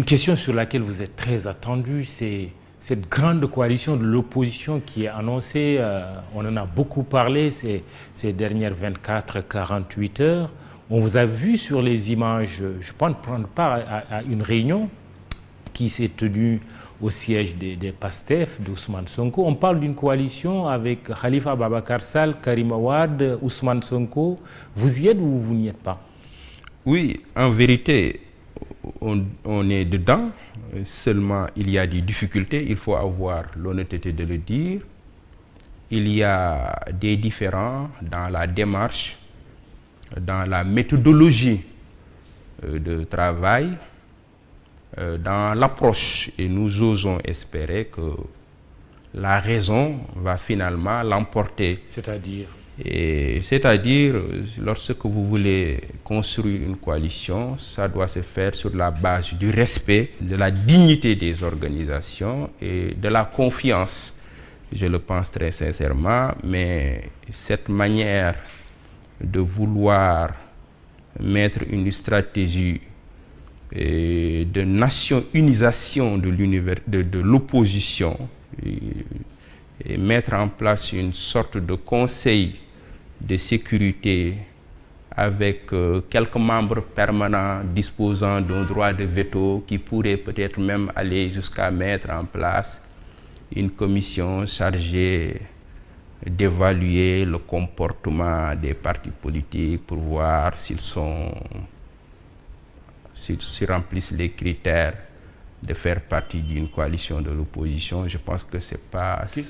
une question sur laquelle vous êtes très attendu, c'est cette grande coalition de l'opposition qui est annoncée. On en a beaucoup parlé ces dernières 24-48 heures. On vous a vu sur les images, je pense, prendre part à une réunion qui s'est tenue au siège des PASTEF, d'Ousmane Sonko. On parle d'une coalition avec Khalifa Ababakar Sall, Karim Wade, Ousmane Sonko. Vous y êtes ou vous n'y êtes pas? Oui, en vérité, on est dedans. Seulement, il y a des difficultés. Il faut avoir l'honnêteté de le dire. Il y a des différends dans la démarche, dans la méthodologie de travail, dans l'approche, et nous osons espérer que la raison va finalement l'emporter. C'est-à-dire, lorsque vous voulez construire une coalition, ça doit se faire sur la base du respect, de la dignité des organisations et de la confiance. Je le pense très sincèrement, mais cette manière de vouloir mettre une stratégie de nationalisation de l'opposition et mettre en place une sorte de conseil de sécurité avec quelques membres permanents disposant d'un droit de veto qui pourrait peut-être même aller jusqu'à mettre en place une commission chargée d'évaluer le comportement des partis politiques pour voir s'ils remplissent les critères de faire partie d'une coalition de l'opposition. Je pense que ça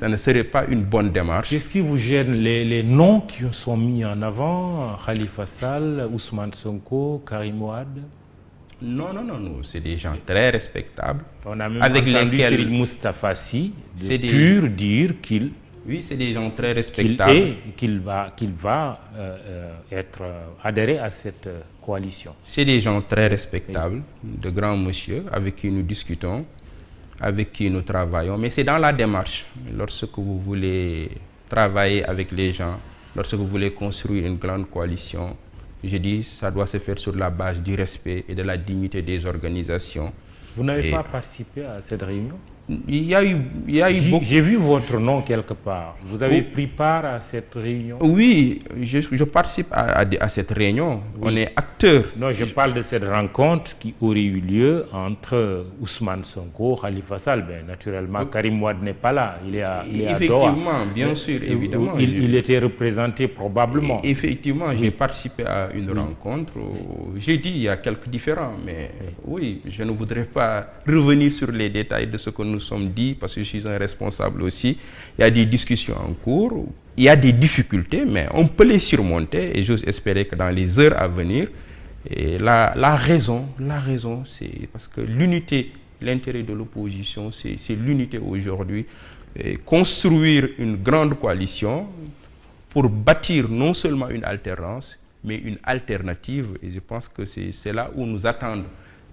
ne serait pas une bonne démarche. Qu'est-ce qui vous gêne? Les noms qui sont mis en avant, Khalifa Sall, Ousmane Sonko, Karim Wade? Non, c'est des gens très respectables. On a même avec entendu lesquels Serigne Moustapha Sy de PUR dire qu'il... Oui, c'est des gens très respectables. Qu'il va être adhéré à cette coalition. C'est des gens très respectables, de grands messieurs, avec qui nous discutons, avec qui nous travaillons. Mais c'est dans la démarche. Lorsque vous voulez travailler avec les gens, lorsque vous voulez construire une grande coalition, je dis, ça doit se faire sur la base du respect et de la dignité des organisations. Vous n'avez pas participé à cette réunion? Il y a eu beaucoup... J'ai vu votre nom quelque part. Vous avez pris part à cette réunion? Oui, je participe à cette réunion. Oui. On est acteur. Non, je parle de cette rencontre qui aurait eu lieu entre Ousmane Sonko, Khalifa Sall. Ben, naturellement, Karim Wade n'est pas là. Il est à Doha. Effectivement, bien sûr, évidemment. Il était représenté probablement. Effectivement, j'ai participé à une rencontre. J'ai dit il y a quelques différends, mais oui, je ne voudrais pas revenir sur les détails de ce que nous sommes dit, parce que je suis un responsable aussi. Il y a des discussions en cours, il y a des difficultés, mais on peut les surmonter et j'ose espérer que dans les heures à venir, la raison, c'est parce que l'unité, l'intérêt de l'opposition, c'est l'unité aujourd'hui. Construire une grande coalition pour bâtir non seulement une alternance, mais une alternative. Et je pense que c'est là où nous attendent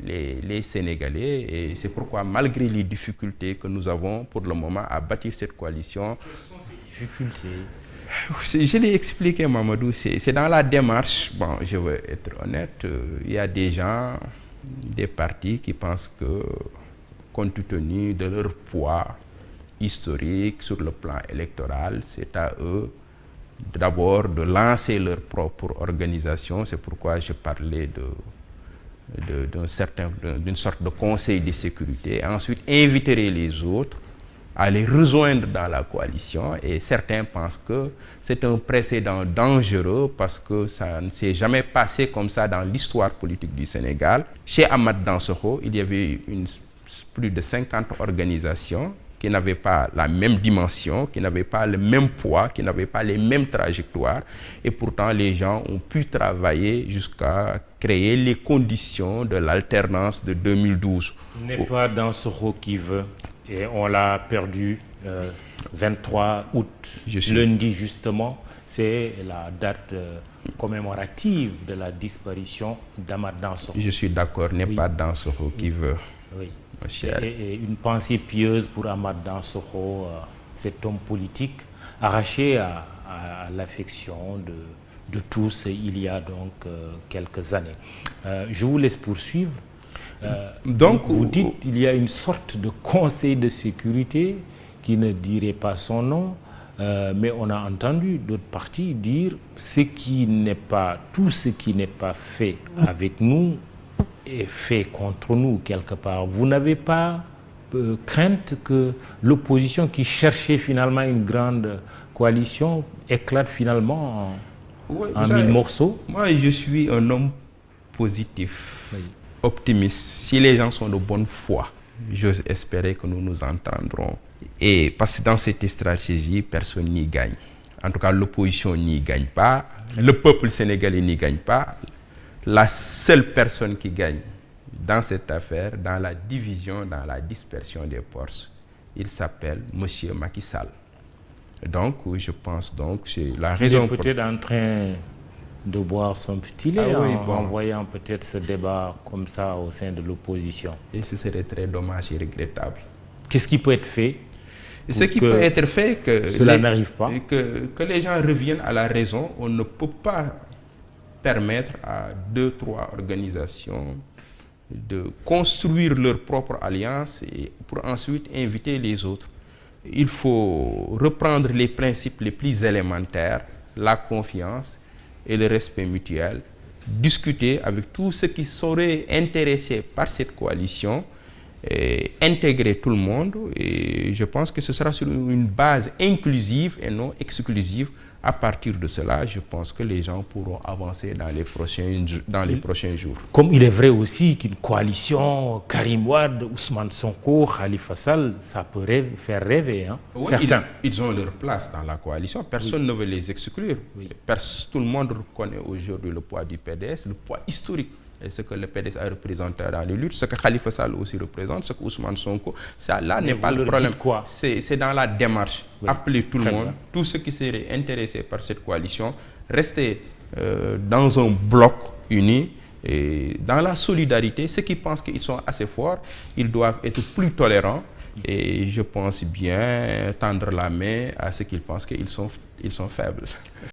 les Sénégalais, et c'est pourquoi, malgré les difficultés que nous avons pour le moment à bâtir cette coalition... Quelles sont ces difficultés? Je l'ai expliqué, Mamadou, c'est dans la démarche. Bon, je veux être honnête, il y a des gens, des partis qui pensent que, compte tenu de leur poids historique sur le plan électoral, c'est à eux d'abord de lancer leur propre organisation. C'est pourquoi je parlais d'une sorte de conseil de sécurité, et ensuite inviterait les autres à les rejoindre dans la coalition. Et certains pensent que c'est un précédent dangereux parce que ça ne s'est jamais passé comme ça dans l'histoire politique du Sénégal. Chez Amath Dansokho, il y avait plus de 50 organisations qui n'avaient pas la même dimension, qui n'avaient pas le même poids, qui n'avaient pas les mêmes trajectoires. Et pourtant, les gens ont pu travailler jusqu'à créer les conditions de l'alternance de 2012. N'est pas Dansokho qui veut, et on l'a perdu 23 août, lundi justement. C'est la date commémorative de la disparition d'Amath Dansokho. Je suis d'accord, n'est pas Dansokho qui veut. Oui. Et une pensée pieuse pour Amath Dansokho, cet homme politique arraché à l'affection de tous il y a donc quelques années. Je vous laisse poursuivre. Donc, vous dites qu'il y a une sorte de conseil de sécurité qui ne dirait pas son nom, mais on a entendu d'autres partis dire tout ce qui n'est pas fait avec nous est fait contre nous quelque part. Vous n'avez pas crainte que l'opposition qui cherchait finalement une grande coalition éclate finalement en mille morceaux? Moi, je suis un homme positif, oui, optimiste. Si les gens sont de bonne foi, j'ose espérer que nous nous entendrons. Et parce que dans cette stratégie, personne n'y gagne. En tout cas, l'opposition n'y gagne pas. Le peuple sénégalais n'y gagne pas. La seule personne qui gagne dans cette affaire, dans la division, dans la dispersion des forces, il s'appelle M. Macky Sall. Donc, je pense donc c'est la raison. Il est peut-être en train de boire son petit lait en voyant peut-être ce débat comme ça au sein de l'opposition. Et ce serait très dommage et regrettable. Qu'est-ce qui peut être fait? Ce qui peut être fait, que cela n'arrive pas. Que les gens reviennent à la raison. On ne peut pas permettre à 2-3 organisations de construire leur propre alliance et pour ensuite inviter les autres. Il faut reprendre les principes les plus élémentaires, la confiance et le respect mutuel, discuter avec tous ceux qui seraient intéressés par cette coalition, et intégrer tout le monde, et je pense que ce sera sur une base inclusive et non exclusive. À partir de cela, je pense que les gens pourront avancer dans les prochains jours. Comme il est vrai aussi qu'une coalition Karim Wade, Ousmane Sonko, Khalifa Sall, ça peut faire rêver. Hein? Oui, certains. Ils ont leur place dans la coalition. Personne ne veut les exclure. Tout le monde reconnaît aujourd'hui le poids du PDS, le poids historique. Et ce que le PDS a représenté dans les luttes, ce que Khalifa Sall aussi représente, ce que Ousmane Sonko, ça là n'est pas le problème. C'est dans la démarche. Oui. Appeler tout le monde, tous ceux qui seraient intéressés par cette coalition, rester dans un bloc uni et dans la solidarité. Ceux qui pensent qu'ils sont assez forts, ils doivent être plus tolérants. Et je pense bien tendre la main à ceux qui pensent qu'ils sont faibles.